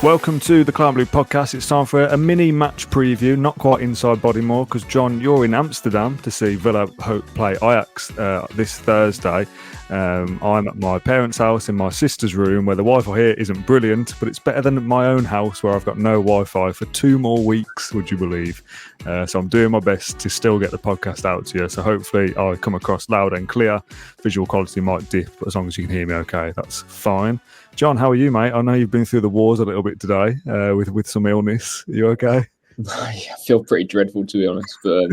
Welcome to the Claret Blue podcast. It's time for a mini match preview, not quite inside Bodymore, because John, you're in Amsterdam to see Villa play Ajax this Thursday. I'm at my parents' house in my sister's room, where the Wi-Fi here isn't brilliant, but it's better than my own house where I've got no Wi-Fi for 2 more weeks, would you believe? So I'm doing my best to still get the podcast out to you. So hopefully I come across loud and clear. Visual quality might dip, but as long as you can hear me okay, that's fine. John, how are you, mate? I know you've been through the wars a little bit today with some illness. Are you okay? I feel pretty dreadful, to be honest, but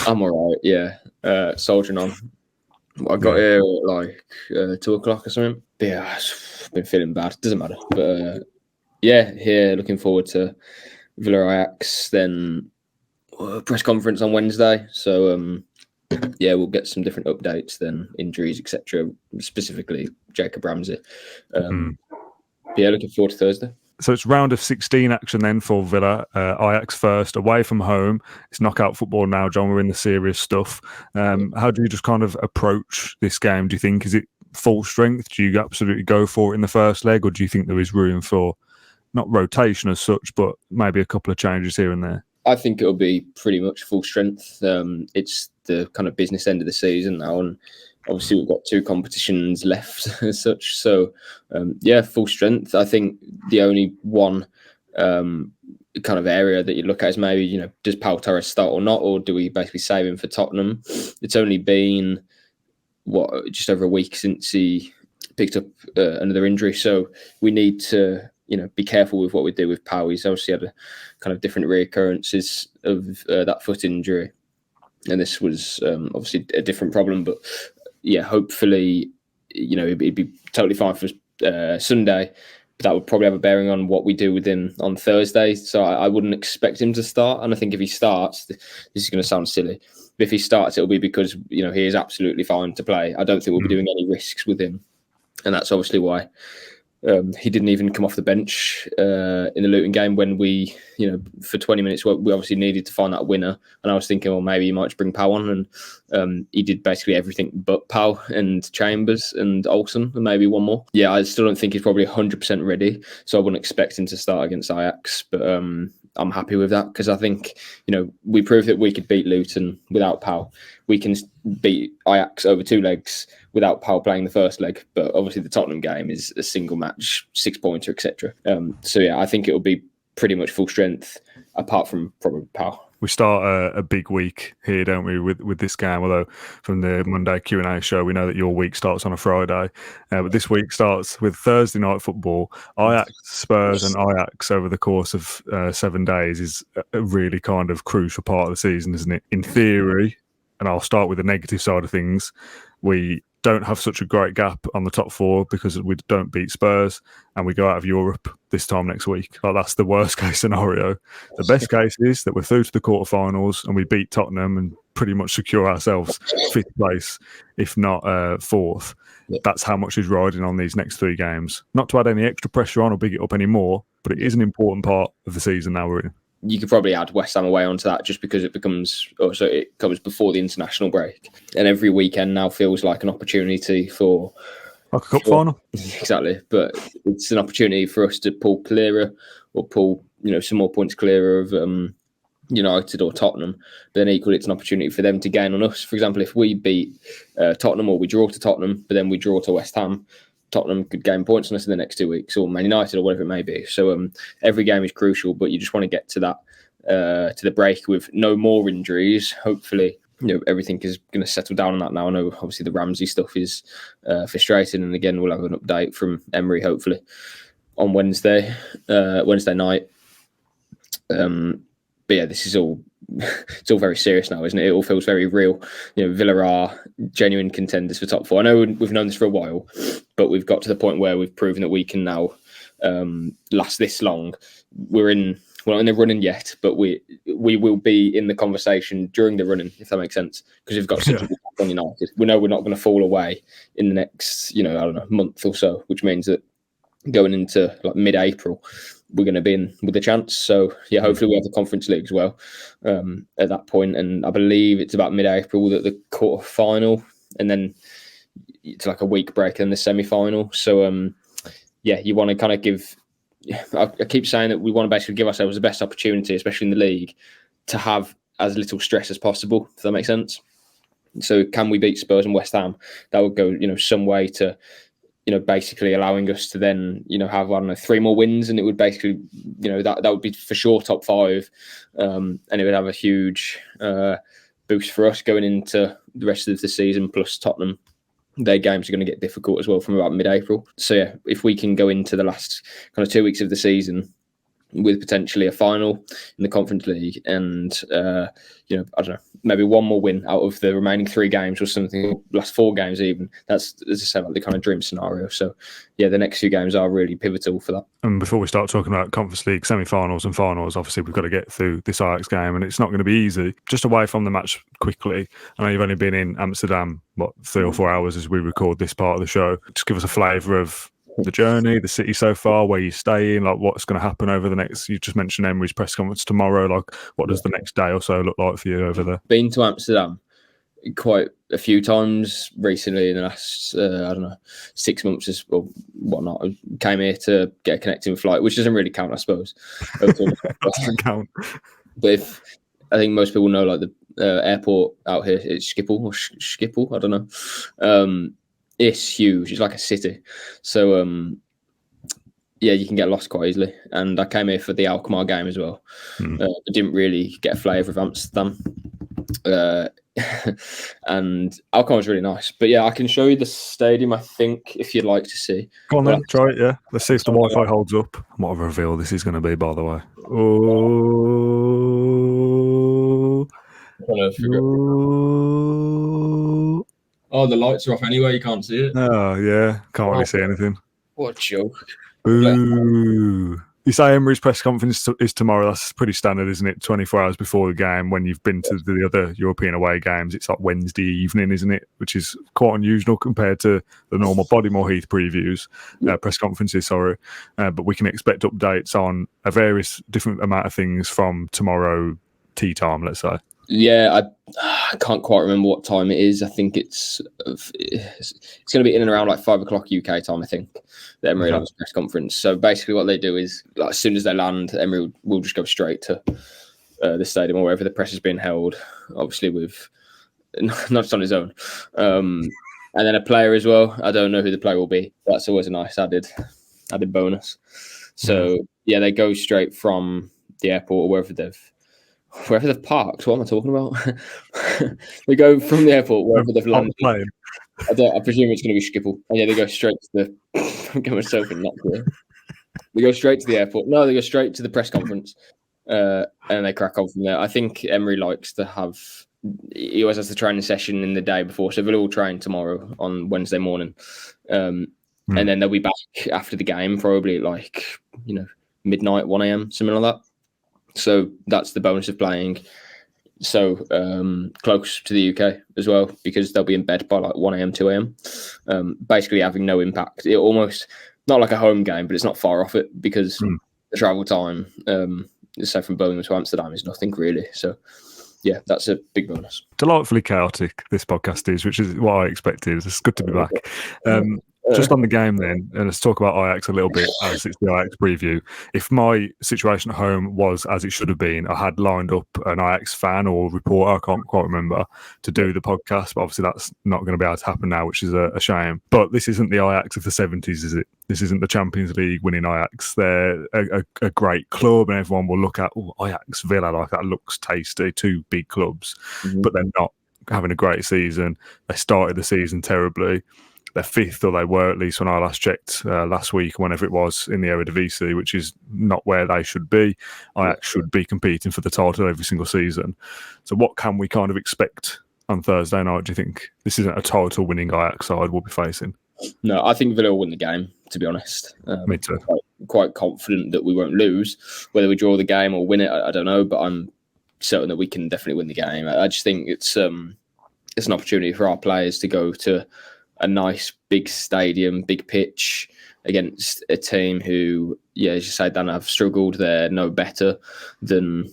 I'm all right, yeah. Soldiering on. I got here at like 2 o'clock or something. But yeah, I've been feeling bad. Doesn't matter. But here, looking forward to Villa Ajax, then press conference on Wednesday. So, we'll get some different updates then, injuries, etc. Specifically, Jacob Ramsey. Looking forward to Thursday. So it's round of 16 action then for Villa. Ajax first, away from home. It's knockout football now, John. We're in the serious stuff. How do you just kind of approach this game? Do you think, is it full strength? Do you absolutely go for it in the first leg? Or do you think there is room for, not rotation as such, but maybe a couple of changes here and there? I think it'll be pretty much full strength. It's the kind of business end of the season now, and obviously we've got 2 competitions left as such. So, full strength. I think the only one kind of area that you look at is maybe, does Pau Torres start or not, or do we basically save him for Tottenham? It's only been, just over a week since he picked up another injury. So we need to, be careful with what we do with Pau. He's obviously had a kind of different reoccurrences of that foot injury. And this was obviously a different problem, but hopefully, it'd be totally fine for Sunday. But that would probably have a bearing on what we do with him on Thursday. So I wouldn't expect him to start. And I think if he starts, this is going to sound silly, but if he starts, it'll be because, he is absolutely fine to play. I don't think we'll be doing any risks with him. And that's obviously why he didn't even come off the bench in the Luton game when we, for 20 minutes, we obviously needed to find that winner. And I was thinking, well, maybe you might just bring Pau on. And he did basically everything but Pau and Chambers and Olsen and maybe one more. Yeah, I still don't think he's probably 100% ready. So I wouldn't expect him to start against Ajax. But I'm happy with that because I think, we proved that we could beat Luton without Pau. We can beat Ajax over 2 legs without Pau playing the first leg. But obviously the Tottenham game is a single match, 6-pointer, etc. I think it will be pretty much full strength apart from probably Pau. We start a big week here, don't we, with this game? Although from the Monday Q&A show, we know that your week starts on a Friday. But this week starts with Thursday night football. Ajax, Spurs and Ajax over the course of 7 days is a really kind of crucial part of the season, isn't it? In theory, and I'll start with the negative side of things, we don't have such a great gap on the top 4 because we don't beat Spurs and we go out of Europe this time next week. Like, that's the worst case scenario. The best case is that we're through to the quarterfinals and we beat Tottenham and pretty much secure ourselves 5th place, if not 4th. Yeah. That's how much is riding on these next 3 games. Not to add any extra pressure on or big it up anymore, but it is an important part of the season now we're in. You could probably add West Ham away onto that just because it comes before the international break. And every weekend now feels like an opportunity for... Like a cup final? Exactly. But it's an opportunity for us to pull clearer or pull, some more points clearer of United or Tottenham. But then equally, it's an opportunity for them to gain on us. For example, if we beat Tottenham or we draw to Tottenham, but then we draw to West Ham, Tottenham could gain points on us in the next 2 weeks, or Man United, or whatever it may be. So every game is crucial, but you just want to get to that to the break with no more injuries. Hopefully, everything is going to settle down on that now. I know obviously the Ramsey stuff is frustrating, and again we'll have an update from Emery hopefully on Wednesday night. But yeah, this is all it's all very serious now, isn't it? It all feels very real. Villa are genuine contenders for top 4. I know we've known this for a while, but we've got to the point where we've proven that we can now last this long. We're not in the running yet, but we will be in the conversation during the running, if that makes sense, because we've got such a good on United. We know we're not going to fall away in the next, month or so, which means that going into like mid-April, we're going to be in with a chance. So yeah, hopefully we have the Conference League as well at that point. And I believe it's about mid-April that the quarter final, and then it's like a week break and the semi-final. So you want to kind of give I keep saying that we want to basically give ourselves the best opportunity, especially in the league, to have as little stress as possible. If that makes sense. So can we beat Spurs and West Ham? That would go, some way to, basically allowing us to then, have, I don't know, 3 more wins, and it would basically, that would be for sure top 5, and it would have a huge boost for us going into the rest of the season. Plus Tottenham, their games are going to get difficult as well from about mid-April. So yeah, if we can go into the last kind of 2 weeks of the season with potentially a final in the Conference League and, I don't know, maybe 1 more win out of the remaining 3 games or something, last 4 games even, that's, as I said, like the kind of dream scenario. So, yeah, the next few games are really pivotal for that. And before we start talking about Conference League semi-finals and finals, obviously we've got to get through this Ajax game, and it's not going to be easy. Just away from the match quickly, I know you've only been in Amsterdam, 3 or 4 hours as we record this part of the show. Just give us a flavour of the journey, the city so far, where you're staying, like what's going to happen over the next, you just mentioned Emery's press conference tomorrow, like what does the next day or so look like for you over there? Been to Amsterdam quite a few times recently in the last, 6 months or whatnot. I came here to get a connecting flight, which doesn't really count, I suppose. Doesn't count. But I think most people know, like the airport out here, it's Schiphol, I don't know. It's huge. It's like a city. So, you can get lost quite easily. And I came here for the Alkmaar game as well. I didn't really get a flavour of Amsterdam. And Alkmaar was really nice. But yeah, I can show you the stadium, I think, if you'd like to see. Go on then, try it, yeah. Let's see if the Wi-Fi holds up. What a reveal this is going to be, by the way. Oh, the lights are off anyway, you can't see it. Oh, yeah. Can't really see anything. What a joke. Boo. You say Emery's press conference is tomorrow. That's pretty standard, isn't it? 24 hours before the game. When you've been to the other European away games, it's like Wednesday evening, isn't it? Which is quite unusual compared to the normal Bodymore Heath previews, press conferences, sorry. But we can expect updates on a various different amount of things from tomorrow tea time, let's say. Yeah, I can't quite remember what time it is. I think it's going to be in and around like 5 o'clock UK time, I think, the Emery has a press conference. So basically what they do is, like, as soon as they land, Emery will just go straight to the stadium or wherever the press is being held, obviously with, not just on his own. And then a player as well. I don't know who the player will be. That's always a nice added bonus. So, yeah, they go straight from the airport or wherever they've parked. What am I talking about? They go from the airport wherever they've landed. I presume it's going to be Schiphol. And yeah, they go straight to the. I'm getting myself in that here. They go straight to the airport. No, they go straight to the press conference, and they crack on from there. I think Emery likes to have. He always has the training session in the day before, so Villa will train tomorrow on Wednesday morning, and then they'll be back after the game, probably at like midnight, 1 a.m, something like that. So that's the bonus of playing so close to the UK as well, because they'll be in bed by like 1 a.m, 2 a.m, basically having no impact. It almost, not like a home game, but it's not far off it, because the travel time, say from Birmingham to Amsterdam, is nothing really. So yeah, that's a big bonus. Delightfully chaotic, this podcast is, which is what I expected. It's good to be back. Just on the game then, and let's talk about Ajax a little bit, as it's the Ajax preview. If my situation at home was as it should have been, I had lined up an Ajax fan or reporter, I can't quite remember, to do the podcast, but obviously that's not going to be able to happen now, which is a shame. But this isn't the Ajax of the 70s, is it? This isn't the Champions League winning Ajax. They're a great club, and everyone will look at Ajax, Villa, like that looks tasty, 2 big clubs, but they're not having a great season. They started the season terribly. They're 5th, or they were at least when I last checked last week, whenever it was, in the Eredivisie, which is not where they should be. Ajax should be competing for the title every single season. So what can we kind of expect on Thursday night, do you think? This isn't a title-winning Ajax side we'll be facing. No, I think Villa will win the game, to be honest. Me too. Quite confident that we won't lose. Whether we draw the game or win it, I don't know, but I'm certain that we can definitely win the game. I just think it's an opportunity for our players to go to a nice big stadium, big pitch against a team who, as you say, Dan, have struggled. They're no better than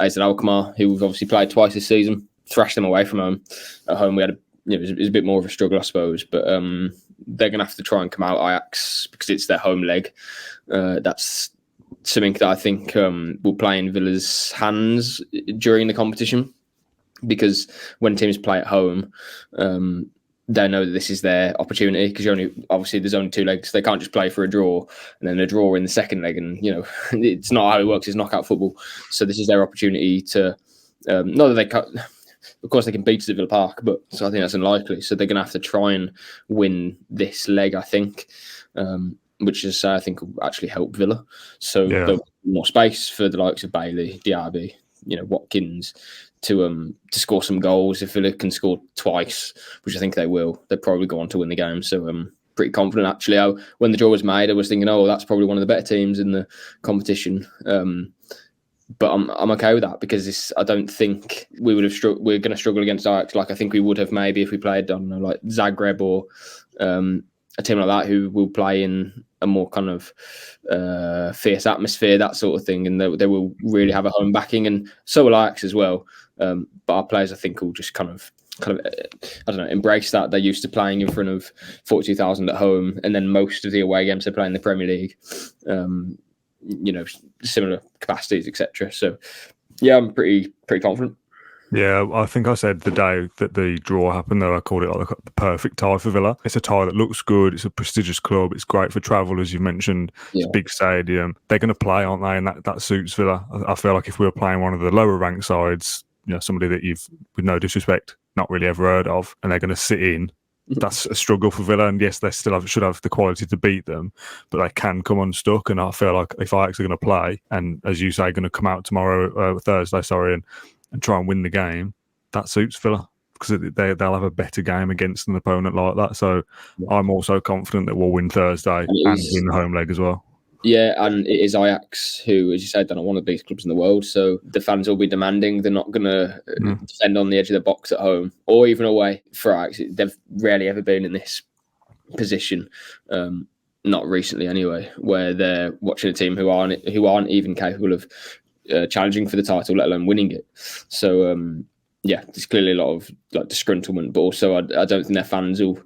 AZ Alkmaar, who we've obviously played twice this season. Thrashed them away from home. At home, we had it's a bit more of a struggle, I suppose. But they're going to have to try and come out Ajax because it's their home leg. That's something that I think will play in Villa's hands during the competition, because when teams play at home, they know that this is their opportunity, because obviously there's only 2 legs. They can't just play for a draw and then a draw in the second leg, and it's not how it works. It's knockout football. So this is their opportunity to not that they can't. Of course, they can beat us at Villa Park, but so I think that's unlikely. So they're going to have to try and win this leg, I think, which is I think will actually help Villa. So there'll be more space for the likes of Bailey, Diaby, Watkins to score some goals. If Villa can score twice, which I think they will, they'll probably go on to win the game. So I'm pretty confident, actually. When the draw was made, I was thinking, that's probably one of the better teams in the competition. But I'm okay with that, because I don't think we would have we're going to struggle against Ajax like I think we would have maybe if we played, I don't know, like Zagreb or a team like that, who will play in a more kind of fierce atmosphere, that sort of thing, and they will really have a home backing, and so will Ajax as well. But our players, I think, will just kind of I don't know, embrace that. They're used to playing in front of 42,000 at home, and then most of the away games they play in the Premier League. Similar capacities, etc. So, yeah, I'm pretty confident. Yeah, I think I said the day that the draw happened that I called it like the perfect tie for Villa. It's a tie that looks good. It's a prestigious club. It's great for travel, as you mentioned. It's a big stadium. They're going to play, aren't they? And that suits Villa. I feel like if we were playing one of the lower ranked sides, somebody that you've, with no disrespect, not really ever heard of, and they're going to sit in, that's a struggle for Villa. And yes, they still should have the quality to beat them, but they can come unstuck. And I feel like if Ajax are going to play, and as you say, going to come out Thursday, and try and win the game, that suits Villa, because they'll have a better game against an opponent like that. So I'm also confident that we'll win Thursday and win the home leg as well. Yeah, and it is Ajax, who, as you said, are one of the biggest clubs in the world. So the fans will be demanding. They're not going to defend on the edge of the box at home or even away. For Ajax, they've rarely ever been in this position, not recently anyway, where they're watching a team who aren't even capable of challenging for the title, let alone winning it. So there's clearly a lot of disgruntlement, but also I don't think their fans will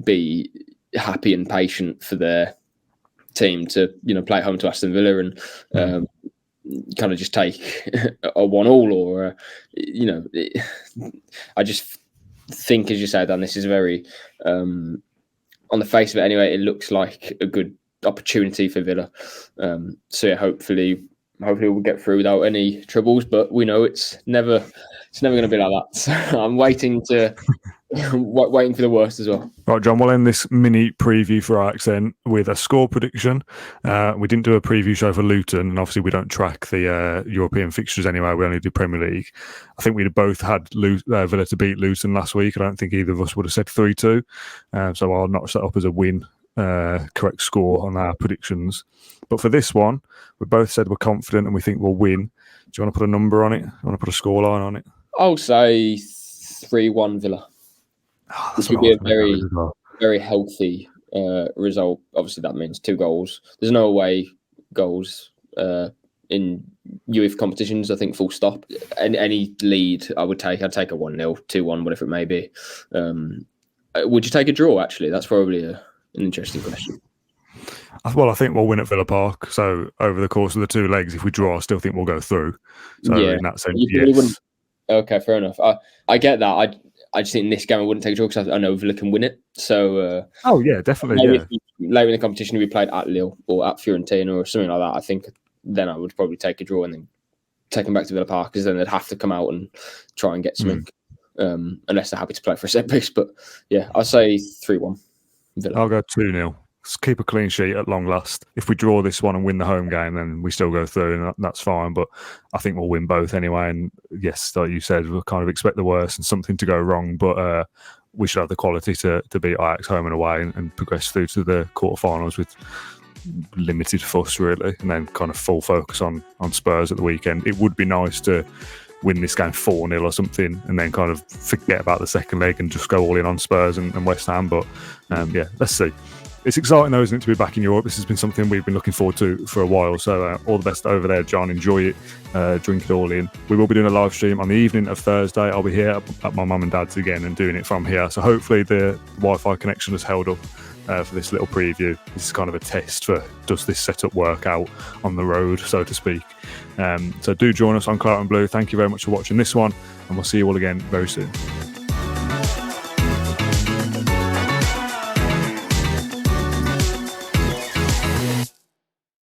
be happy and patient for their team to play at home to Aston Villa and kind of just take a 1-1 or I just think, as you said, Dan, this is very on the face of it anyway, it looks like a good opportunity for Villa. So hopefully we'll get through without any troubles, but we know it's never going to be like that. So I'm waiting for the worst as well. Right, John, we'll end this mini preview for Ajax then with a score prediction. We didn't do a preview show for Luton, and obviously we don't track the European fixtures anyway. We only do Premier League. I think we'd both had Villa to beat Luton last week. I don't think either of us would have said 3-2. So I'll notch that up as a win. Correct score on our predictions. But for this one, we both said we're confident and we think we'll win. Do you want to put a number on it? Do you want to put a scoreline on it? I'll say 3-1 Villa. This would be a very, very healthy result. Obviously, that means 2 goals. There's no away goals in UEFA competitions, I think, full stop. Any lead I'd take a 1-0, 2-1, whatever it may be. Would you take a draw, actually? That's probably an interesting question. Well, I think we'll win at Villa Park. So over the course of the 2 legs, if we draw, I still think we'll go through. So in that sense, yes. Okay, fair enough. I get that. I just think in this game I wouldn't take a draw because I know Villa can win it. So definitely. Maybe later in the competition we played at Lille or at Fiorentina or something like that, I think then I would probably take a draw and then take them back to Villa Park, because then they'd have to come out and try and get something, unless they're happy to play for a set piece. But yeah, I'll say 3-1 Villa. I'll go 2-0. Keep a clean sheet at long last. If we draw this one and win the home game, then we still go through, and that's fine. But I think we'll win both anyway. And yes, like you said, we'll kind of expect the worst and something to go wrong. But we should have the quality to beat Ajax home and away and progress through to the quarterfinals with limited fuss, really, and then kind of full focus on Spurs at the weekend. It would be nice to win this game 4-0 or something, and then kind of forget about the second leg and just go all in on Spurs and West Ham. But let's see. it's exciting though, isn't it, to be back in Europe? This has been something we've been looking forward to for a while. So all the best over there, John. Enjoy it, drink it all in. We will be doing a live stream on the evening of Thursday. I'll be here at my mum and dad's again and doing it from here. So hopefully the Wi-Fi connection has held up for this little preview. This is kind of a test for, does this setup work out on the road, so to speak. So do join us on Claret and Blue. Thank you very much for watching this one, and we'll see you all again very soon.